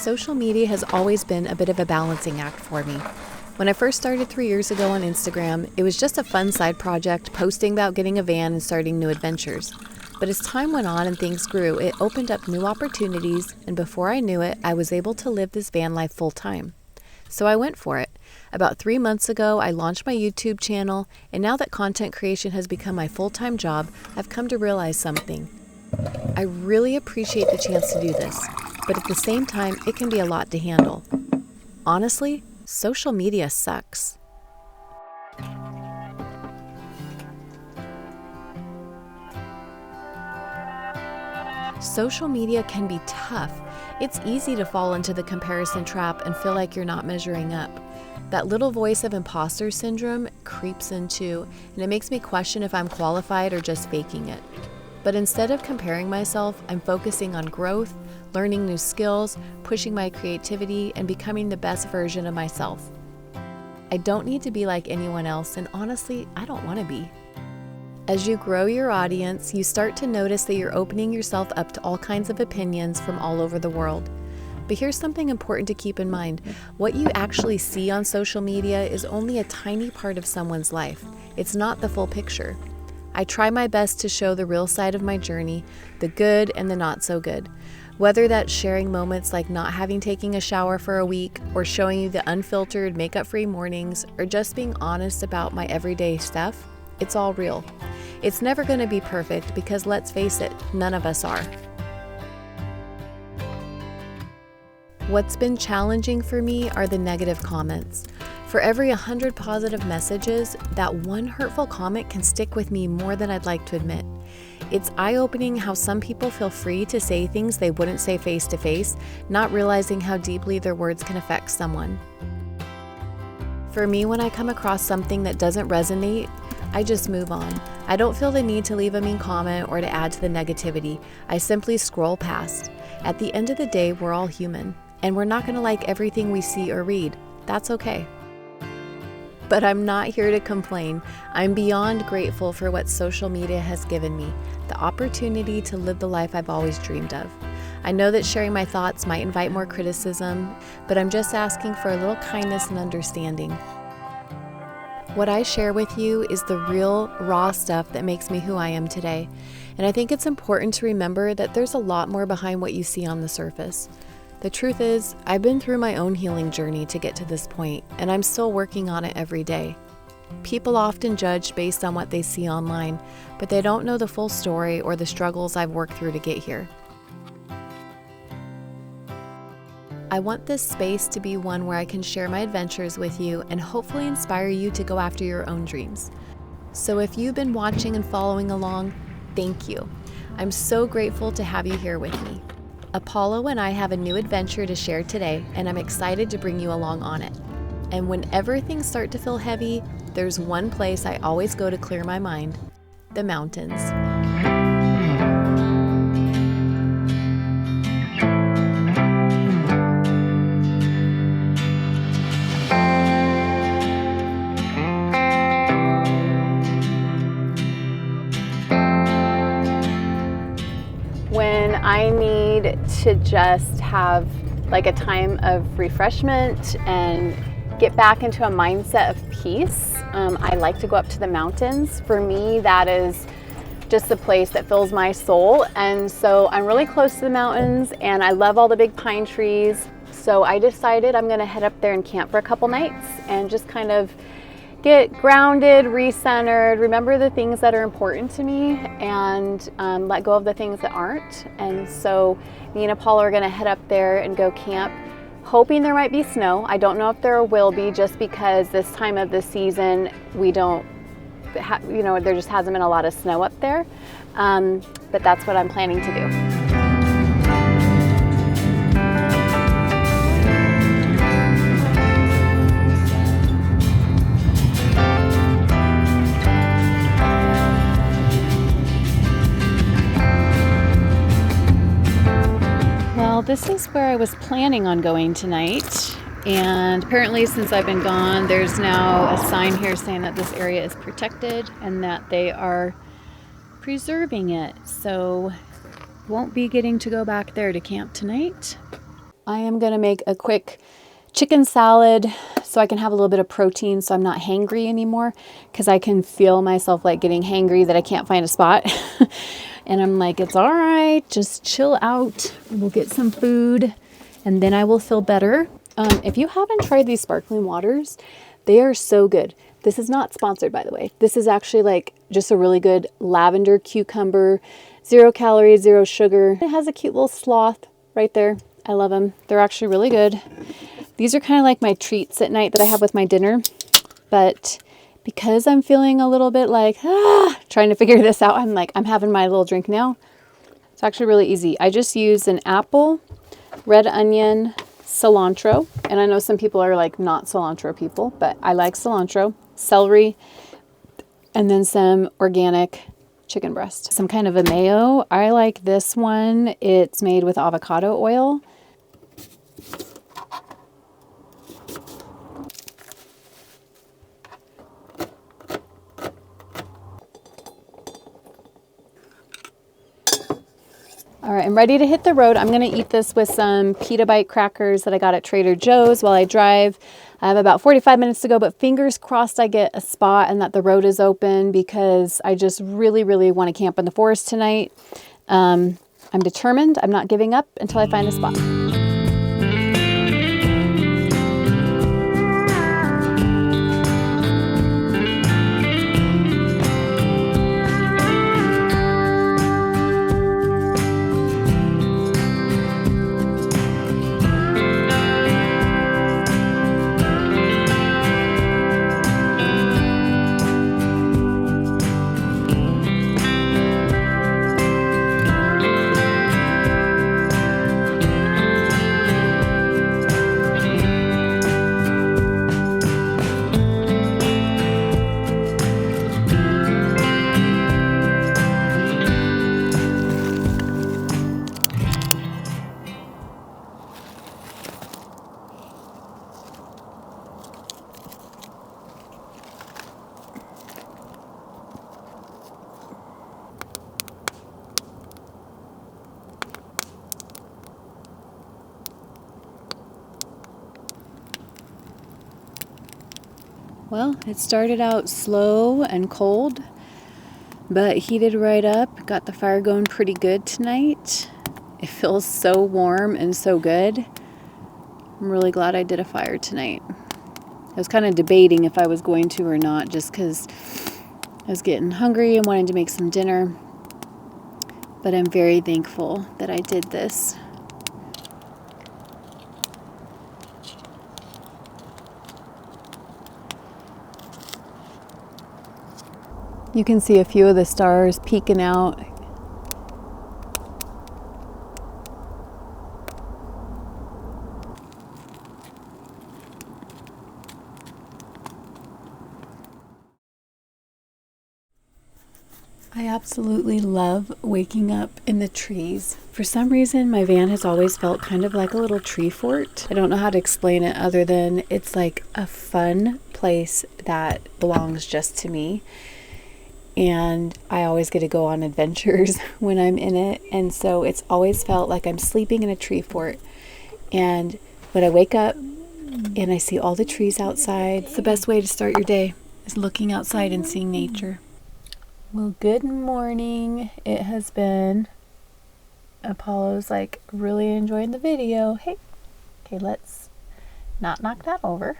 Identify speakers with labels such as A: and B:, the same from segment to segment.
A: social media has always been a bit of a balancing act for me. When I first started 3 years ago on Instagram, it was just a fun side project, posting about getting a van and starting new adventures. But as time went on and things grew, it opened up new opportunities, and before I knew it, I was able to live this van life full time. So I went for it. About 3 months ago, I launched my YouTube channel, and now that content creation has become my full-time job, I've come to realize something. I really appreciate the chance to do this, but at the same time, it can be a lot to handle. Honestly, social media sucks. Social media can be tough. It's easy to fall into the comparison trap and feel like you're not measuring up. That little voice of imposter syndrome creeps in too, and it makes me question if I'm qualified or just faking it. But instead of comparing myself, I'm focusing on growth, learning new skills, pushing my creativity, and becoming the best version of myself. I don't need to be like anyone else, and honestly, I don't want to be. As you grow your audience, you start to notice that you're opening yourself up to all kinds of opinions from all over the world. But here's something important to keep in mind. What you actually see on social media is only a tiny part of someone's life. It's not the full picture. I try my best to show the real side of my journey, the good and the not so good. Whether that's sharing moments like not having taken a shower for a week, or showing you the unfiltered, makeup-free mornings, or just being honest about my everyday stuff, it's all real. It's never going to be perfect because, let's face it, none of us are. What's been challenging for me are the negative comments. For every 100 positive messages, that one hurtful comment can stick with me more than I'd like to admit. It's eye-opening how some people feel free to say things they wouldn't say face-to-face, not realizing how deeply their words can affect someone. For me, when I come across something that doesn't resonate, I just move on. I don't feel the need to leave a mean comment or to add to the negativity. I simply scroll past. At the end of the day, we're all human, and we're not going to like everything we see or read. That's okay. But I'm not here to complain. I'm beyond grateful for what social media has given me, the opportunity to live the life I've always dreamed of. I know that sharing my thoughts might invite more criticism, but I'm just asking for a little kindness and understanding. What I share with you is the real, raw stuff that makes me who I am today. And I think it's important to remember that there's a lot more behind what you see on the surface. The truth is, I've been through my own healing journey to get to this point, and I'm still working on it every day. People often judge based on what they see online, but they don't know the full story or the struggles I've worked through to get here. I want this space to be one where I can share my adventures with you and hopefully inspire you to go after your own dreams. So if you've been watching and following along, thank you. I'm so grateful to have you here with me. Apollo and I have a new adventure to share today, and I'm excited to bring you along on it. And whenever things start to feel heavy, there's one place I always go to clear my mind: the mountains. When I need to just have like a time of refreshment and get back into a mindset of peace, I like to go up to the mountains. For me, that is just a place that fills my soul. And so I'm really close to the mountains, and I love all the big pine trees. So I decided I'm gonna head up there and camp for a couple nights and just kind of get grounded, recentered, remember the things that are important to me, and let go of the things that aren't. And so me and Apollo are gonna head up there and go camp, hoping there might be snow. I don't know if there will be, just because this time of the season we don't, there just hasn't been a lot of snow up there. But that's what I'm planning to do. Well, this is where I was planning on going tonight, and apparently since I've been gone, there's now a sign here saying that this area is protected and that they are preserving it, so won't be getting to go back there to camp tonight. I am going to make a quick chicken salad so I can have a little bit of protein so I'm not hangry anymore, because I can feel myself like getting hangry that I can't find a spot. And I'm like, it's all right, just chill out. We'll get some food and then I will feel better. If you haven't tried these sparkling waters, they are so good. This is not sponsored, by the way. This is actually like just a really good lavender cucumber, 0 calories, 0 sugar. It has a cute little sloth right there. I love them. They're actually really good. These are kind of like my treats at night that I have with my dinner. But because I'm feeling a little bit like, trying to figure this out, I'm having my little drink now. It's actually really easy. I just use an apple, red onion, cilantro. And I know some people are like not cilantro people, but I like cilantro, celery, and then some organic chicken breast. Some kind of a mayo. I like this one. It's made with avocado oil. All right, I'm ready to hit the road. I'm gonna eat this with some pita bite crackers that I got at Trader Joe's while I drive. I have about 45 minutes to go, but fingers crossed I get a spot and that the road is open, because I just really, really want to camp in the forest tonight. I'm determined. I'm not giving up until I find a spot. Well, it started out slow and cold, but heated right up. Got the fire going pretty good tonight. It feels so warm and so good. I'm really glad I did a fire tonight. I was kind of debating if I was going to or not, just because I was getting hungry and wanted to make some dinner. But I'm very thankful that I did this. You can see a few of the stars peeking out. I absolutely love waking up in the trees. For some reason, my van has always felt kind of like a little tree fort. I don't know how to explain it other than it's like a fun place that belongs just to me. And I always get to go on adventures when I'm in it. And so it's always felt like I'm sleeping in a tree fort. And when I wake up and I see all the trees outside, it's the best way to start your day, is looking outside and seeing nature. Well, good morning. It has been, Apollo's like really enjoying the video. Hey, okay, let's not knock that over.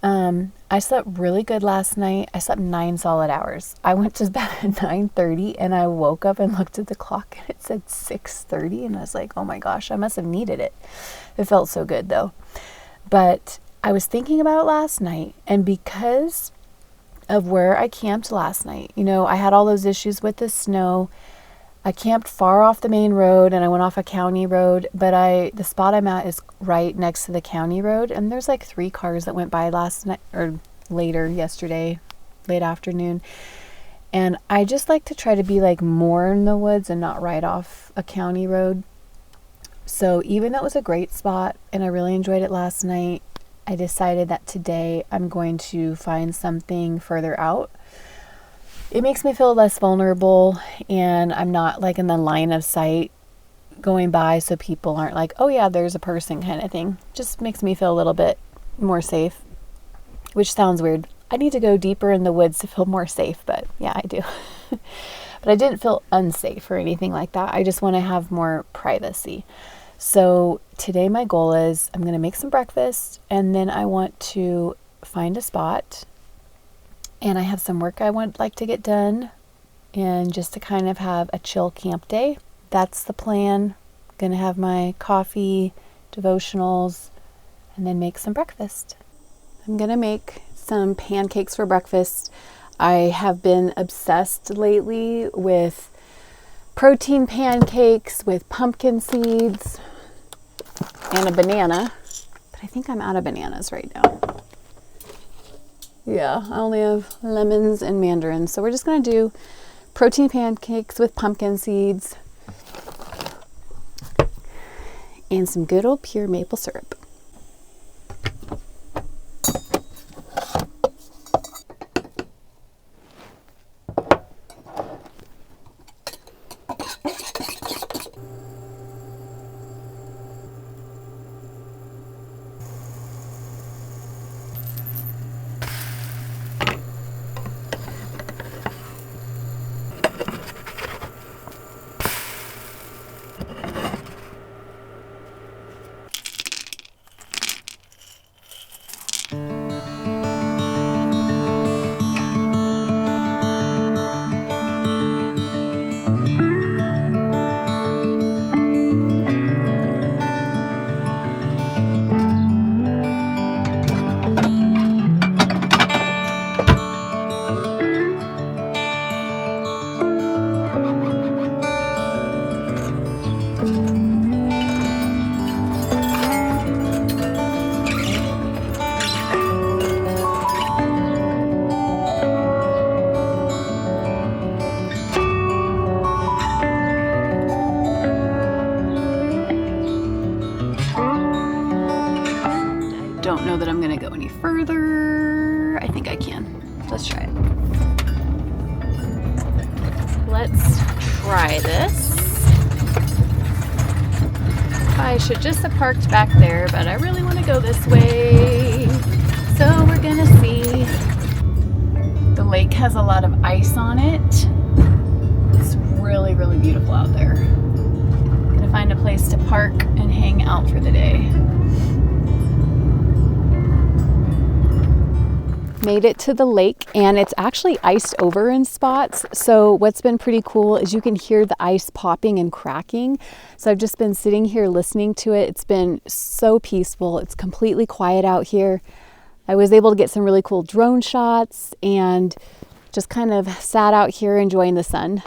A: I slept really good last night. I slept 9 solid hours. I went to bed at 9:30 and I woke up and looked at the clock and it said 6:30 and I was like, oh my gosh, I must have needed it. It felt so good though. But I was thinking about it last night, and because of where I camped last night, you know, I had all those issues with the snow. I camped far off the main road and I went off a county road, but the spot I'm at is right next to the county road, and there's like 3 cars that went by last night or later yesterday, late afternoon. And I just like to try to be like more in the woods and not right off a county road. So even though it was a great spot and I really enjoyed it last night, I decided that today I'm going to find something further out. It makes me feel less vulnerable and I'm not like in the line of sight going by so people aren't like, oh yeah, there's a person kind of thing. Just makes me feel a little bit more safe, which sounds weird. I need to go deeper in the woods to feel more safe, but yeah, I do. But I didn't feel unsafe or anything like that. I just want to have more privacy. So today my goal is I'm going to make some breakfast, and then I want to find a spot, and I have some work I would like to get done, and just to kind of have a chill camp day. That's the plan. I'm going to have my coffee, devotionals, and then make some breakfast. I'm going to make some pancakes for breakfast. I have been obsessed lately with protein pancakes with pumpkin seeds and a banana, but I think I'm out of bananas right now. Yeah, I only have lemons and mandarins. So we're just going to do protein pancakes with pumpkin seeds and some good old pure maple syrup. Don't know that I'm gonna go any further. I think I can. Let's try it. Let's try this. I should just have parked back there, but I really want to go this way. So we're gonna see. The lake has a lot of ice on it. It's really, really beautiful out there. Gonna find a place to park and hang out for the day. Made it to the lake, and it's actually iced over in spots. So what's been pretty cool is you can hear the ice popping and cracking. So I've just been sitting here listening to it. It's been so peaceful. It's completely quiet out here. I was able to get some really cool drone shots and just kind of sat out here enjoying the sun.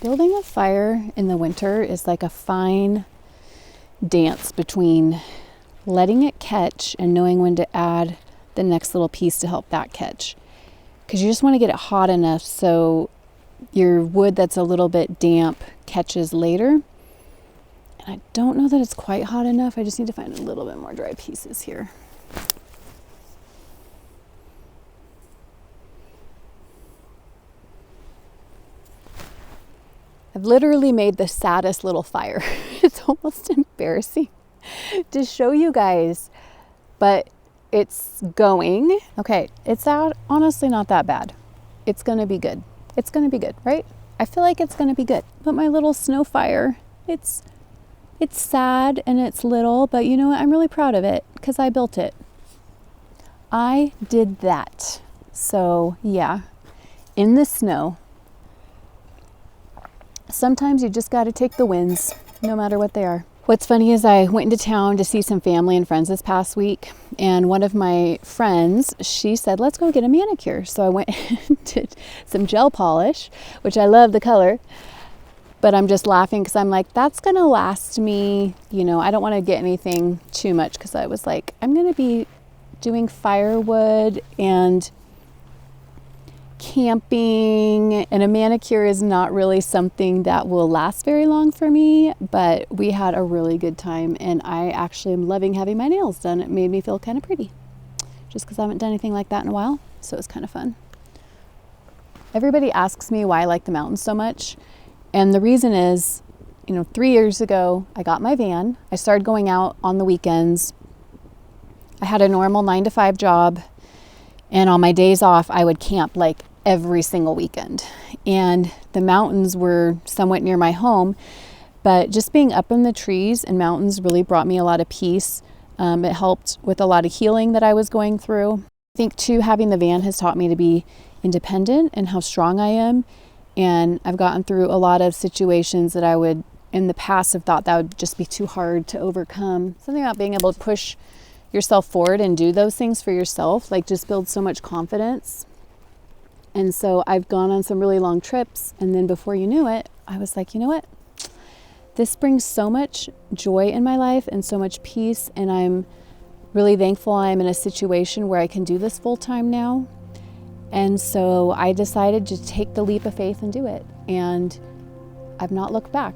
A: Building a fire in the winter is like a fine dance between letting it catch and knowing when to add the next little piece to help that catch. Because you just want to get it hot enough so your wood that's a little bit damp catches later. And I don't know that it's quite hot enough. I just need to find a little bit more dry pieces here. I've literally made the saddest little fire. It's almost embarrassing to show you guys, but it's going. Okay, it's out, honestly not that bad. It's gonna be good. It's gonna be good, right? I feel like it's gonna be good. But my little snow fire, it's sad and it's little, but you know what? I'm really proud of it because I built it. I did that. So yeah, in the snow. Sometimes you just got to take the wins, no matter what they are. What's funny is I went into town to see some family and friends this past week, and one of my friends, she said, let's go get a manicure. So I went and did some gel polish, which I love the color, but I'm just laughing because I'm like, that's going to last me, you know, I don't want to get anything too much because I was like, I'm going to be doing firewood and camping, and a manicure is not really something that will last very long for me, but we had a really good time, and I actually am loving having my nails done. It made me feel kind of pretty just because I haven't done anything like that in a while, so it was kind of fun. Everybody asks me why I like the mountains so much, and the reason is, you know, 3 years ago I got my van. I started going out on the weekends. I had a normal 9-to-5 job, and on my days off I would camp like every single weekend, and the mountains were somewhat near my home, but just being up in the trees and mountains really brought me a lot of peace. It helped with a lot of healing that I was going through. I think too, having the van has taught me to be independent and how strong I am, and I've gotten through a lot of situations that I would in the past have thought that would just be too hard to overcome. Something about being able to push yourself forward and do those things for yourself, like, just builds so much confidence. And so I've gone on some really long trips, and then before you knew it, I was like, you know what? This brings so much joy in my life and so much peace, and I'm really thankful I'm in a situation where I can do this full time now. And so I decided to take the leap of faith and do it, and I've not looked back.